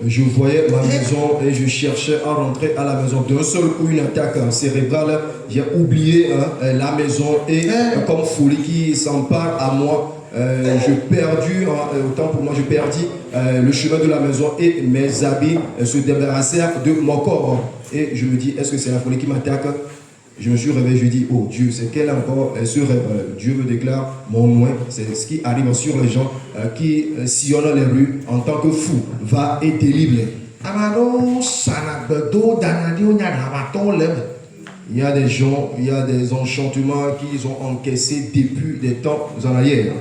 Je voyais ma maison et je cherchais à rentrer à la maison. D'un seul coup, une attaque cérébrale. J'ai oublié la maison et comme folie qui s'empare à moi, je perdis, autant pour moi, je perdis le chemin de la maison et mes habits se débarrassèrent de mon corps. Et je me dis, est-ce que c'est la folie qui m'attaque? Je me suis réveillé, je dis, oh Dieu, c'est quel encore ce rêve? Dieu me déclare mon loin. C'est ce qui arrive sur les gens qui sillonnent les rues en tant que fou. Va et délivre. Il y a des gens, il y a des enchantements qu'ils ont encaissés depuis des temps en arrière.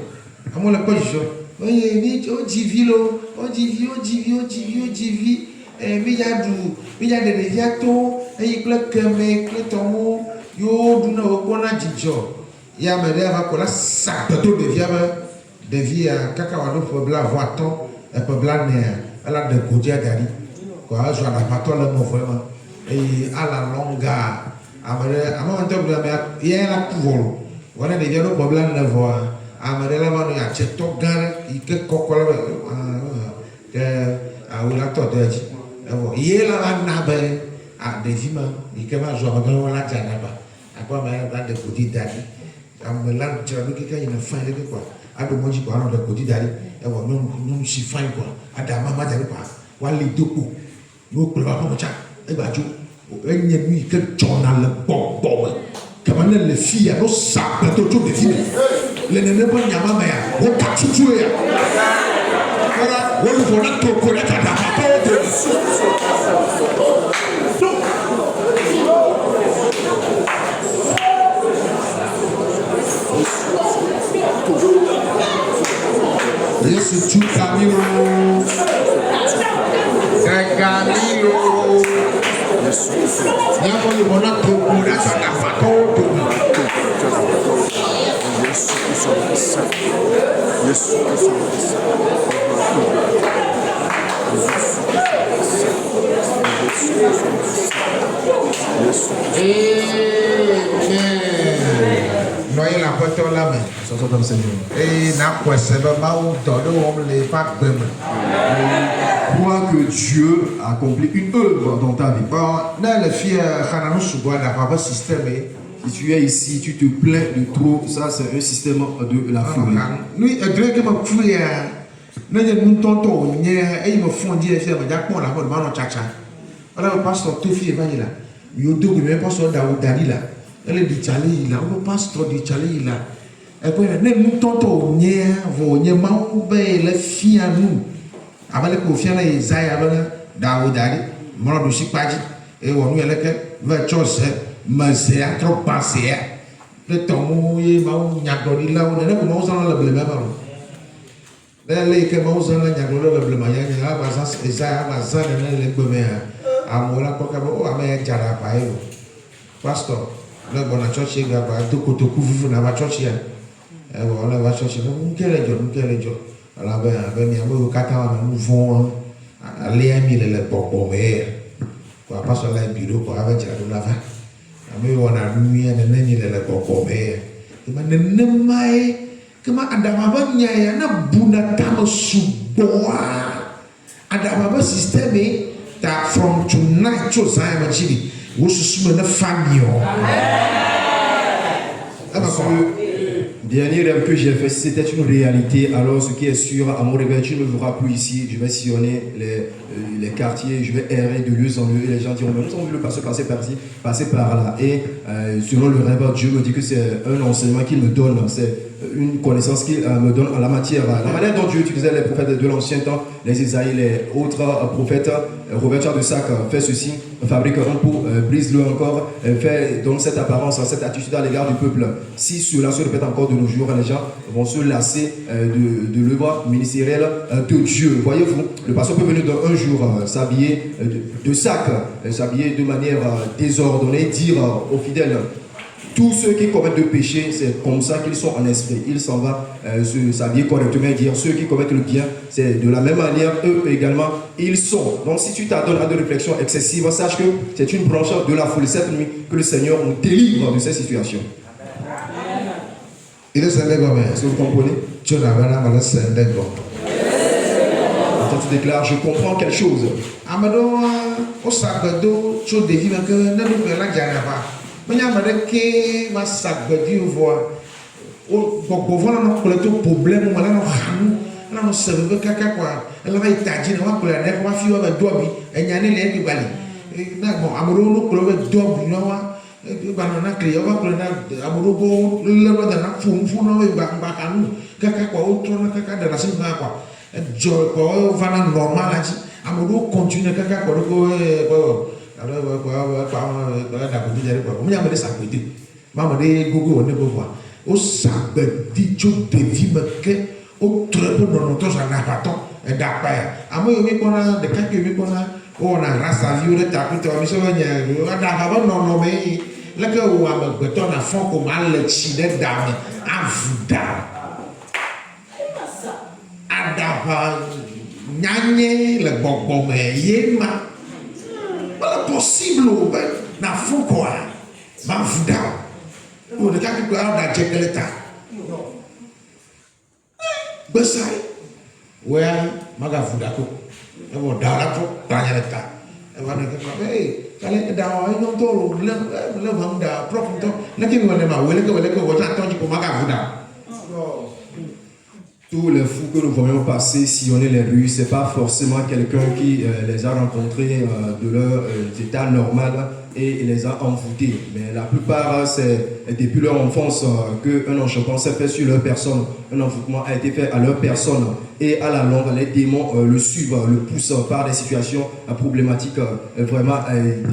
Je crois que Dieu a accompli une œuvre dans ta vie. Si tu es ici, tu te plains de trop, ça c'est un système de la folie. Pastor, le bon church est là, tout côté couvre na church ya. On va church, nous quel job. Alors ben il y a beaucoup kata nous vont aller à mille le bobo mais quoi pastor là bureau pour avec la va. Mais on a nuit na nani le bobo mais. Que mai que ma adama ba nya na buna tamo suboa. Adama ba system that from tonight to Zion Chili. Dernier rêve que j'ai fait, c'était une réalité. Alors ce qui est sûr, à mon réveil, tu ne me verras plus ici. Je vais sillonner les quartiers, je vais errer de lieu en lieu. Et les gens diront, mais nous avons vu le passer par là. Et selon le rêve, Dieu me dit que c'est un enseignement qu'il me donne. C'est une connaissance qu'il me donne en la matière. La manière dont Dieu utilisait les prophètes de l'ancien temps, les Isaïe, les autres prophètes, Robert de Sac fait ceci, fabrique un pot, brise-le encore, donne cette apparence, cette attitude à l'égard du peuple. Si cela se répète encore de nos jours, les gens vont se lasser de l'œuvre ministérielle de Dieu. Voyez-vous, le pasteur peut venir un jour s'habiller de sac, s'habiller de manière désordonnée, dire aux fidèles, tous ceux qui commettent de péché, c'est comme ça qu'ils sont en esprit. Ils s'en vont s'habiller correctement et dire ceux qui commettent le bien, c'est de la même manière, eux également, ils sont. Donc si tu t'adonnes à des réflexions excessives, sache que c'est une branche de la folie cette nuit que le Seigneur nous délivre de ces situations. Est-ce que vous comprenez? Quand tu déclares, je comprends quelque chose. Possible, na fou quoi, ma fouda. Ou le cas qui peut avoir de l'État. Bessay, ouais, ma fouda ko. Et bon, dans la trop, dans l'État. Et voilà que hey, allez dans un autre le vanda propre. Là qui nous ma ouais que vous attendez pour ma fouda. Tous les fous que nous voyons passer, sillonner les rues, ce n'est pas forcément quelqu'un qui les a rencontrés de leur état normal et les a envoûtés. Mais la plupart, c'est depuis leur enfance qu'un enchantement s'est fait sur leur personne. Un envoûtement a été fait à leur personne. Et à la longue, les démons le suivent, le poussent par des situations problématiques vraiment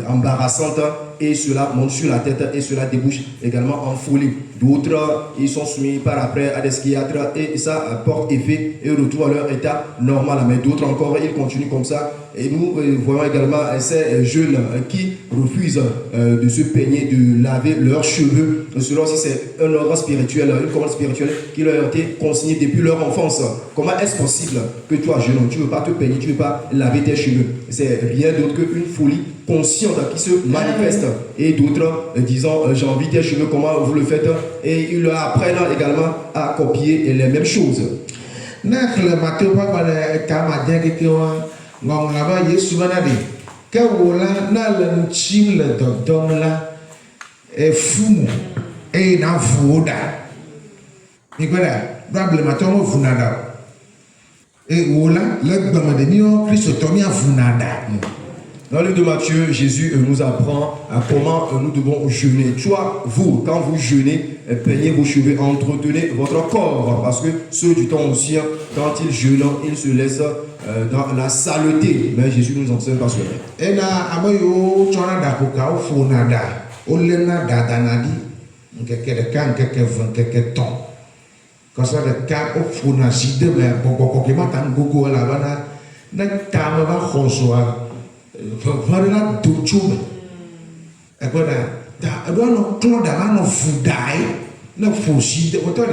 embarrassantes. Et cela monte sur la tête et cela débouche également en folie. D'autres, ils sont soumis par après à des psychiatres et ça porte effet et retour à leur état normal. Mais d'autres encore, ils continuent comme ça. Et nous voyons également ces jeunes qui refusent de se peigner, de laver leurs cheveux. Cela aussi, c'est un ordre spirituel, une commande spirituelle qui leur a été consignée depuis leur enfance. Comment est-ce possible que toi, jeune, tu ne veux pas te peigner, tu ne veux pas laver tes cheveux? C'est rien d'autre qu'une folie consciente qui se manifeste. Et d'autres disant, j'ai envie tes cheveux, comment vous le faites? Et ils leur apprennent également à copier les mêmes choses. Ngong laba Yesu banadi ke wola na le nchim le dodom la e fumu e na vuoda ni kwela bible matongo funada e wola le gbamade ni o Christ tomi afunada. Dans le livre de Matthieu, Jésus nous apprend à comment nous devons jeûner. Toi, vous, quand vous jeûnez, peignez vos cheveux, entretenez votre corps. Parce que ceux du temps ancien, quand ils jeûnent, ils se laissent dans la saleté. Mais Jésus nous enseigne pas cela. Et là, amoyo chona da koka o fonada, o lena da danadi, quelque de kan quelque temps. Quand ça de ka o fonasi de mais boko ke matan gogo la bana, na tama ba khosoa. Voilà tout choume. Et voilà, alors non clone d'avant non foudai, non fouchi de autant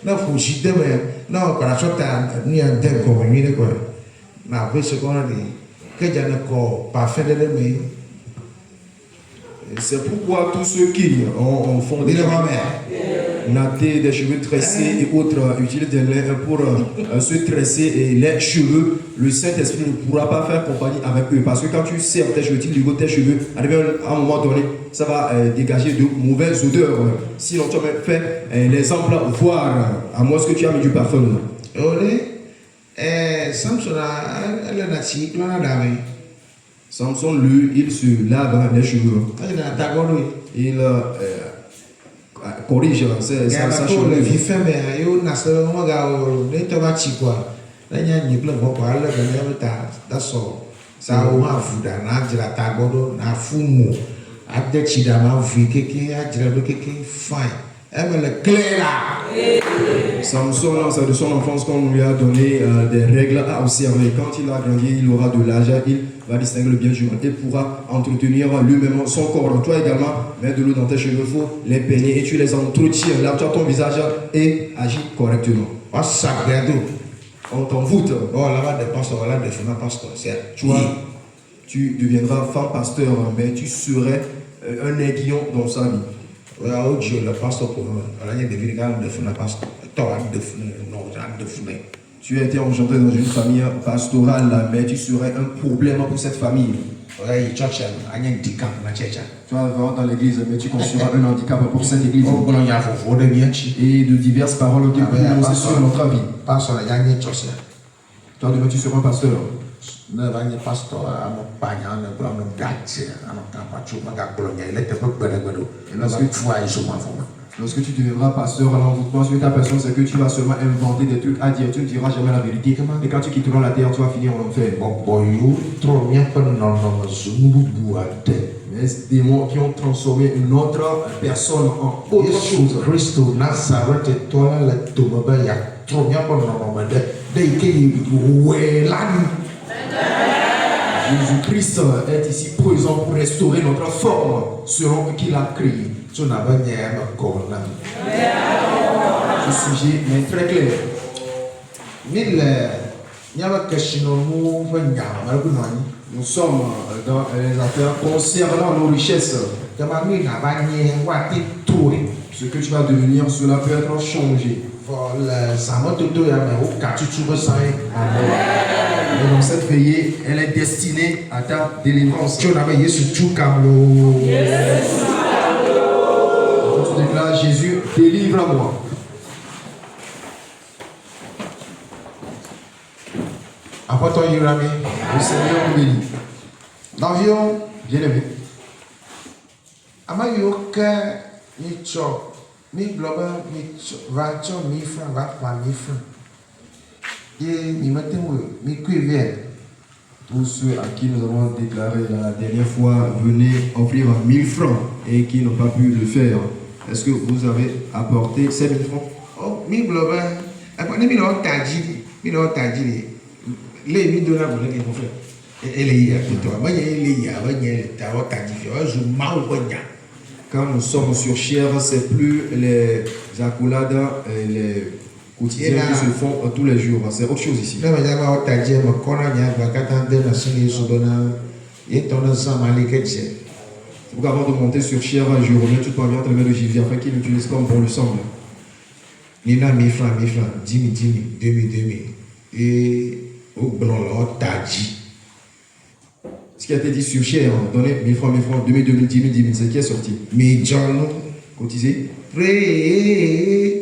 non fouchi de mais non quand la sorte ni un tel comme lui de quoi. Na après ce qu'on a dit, que j'en ai encore pas fait de mais c'est pourquoi tous ceux qui font des nattés, des cheveux tressés et autres utilisent des lait pour se tresser et les cheveux, le Saint-Esprit ne pourra pas faire compagnie avec eux. Parce que quand tu serres tes cheveux, tu ligotes tes cheveux, à un moment donné, ça va dégager de mauvaises odeurs. Sinon, tu as même fait l'exemple, voir à moins que tu as mis du parfum. Samson, lui, il se lave les cheveux. Il corrige sa cheveux. Samson, c'est de son enfance qu'on lui a donné des règles à observer. Quand il a grandi, il aura de l'âge, il va distinguer le bien du mal et pourra entretenir lui-même son corps. Toi également, mets de l'eau dans tes cheveux, il faut les peigner et tu les entretiens. Lave ton visage et agis correctement. On t'envoûte. Oh, là-bas, des pasteurs, là, des femmes pasteurs. Tu vois, tu deviendras femme pasteur, mais tu serais un aiguillon dans sa vie. Le pasteur pour nous, tu as été engendré dans une famille pastorale, mais tu serais un problème pour cette famille. Tu vas dans l'église, mais tu constitueras un handicap pour cette église. Et de diverses paroles qui peuvent prononcer sur notre vie. Toi, demain, tu seras un pasteur. Lorsque tu deviendras pasteur, l'envoûtement sur ta personne, c'est que tu vas seulement inventer des trucs à dire. Tu ne diras jamais la vérité. Et quand tu quitteras la terre, tu vas finir en enfer. Mais des démons qui ont transformé une autre personne en autre chose. Jésus-Christ est ici présent pour restaurer notre forme selon qu'il a créé. Ce sujet est très clair. Nous sommes dans les affaires concernant nos richesses. Ce que tu vas devenir, cela peut être changé. Et dans cette veillée, elle est destinée à ta délivrance. Tu déclares, Jésus, délivre-moi. Le Seigneur nous bénit. Bien-aimé. Tous ceux à qui nous avons déclaré la dernière fois, venez offrir 1000 francs et qui n'ont pas pu le faire. Est-ce que vous avez apporté ces 1000 francs? Oh, quand nous sommes sur chair, c'est plus les accolades, les quotidiens qui se font tous les jours. C'est autre chose ici. C'est pourquoi avant de monter sur chair, je remets tout par bien entre les mains de Jésus afin qu'il l'utilise comme bon lui semble. Nina 1000 francs, 1000 francs, 10 000, 10 000, 2000, 2000. Et au blanc là, taji. Ce qui a été dit sur chair, donnez 1000 francs, 2000, 2000, 10 000, 10 000, c'est qui est sorti. Mais John, cotisé. pré,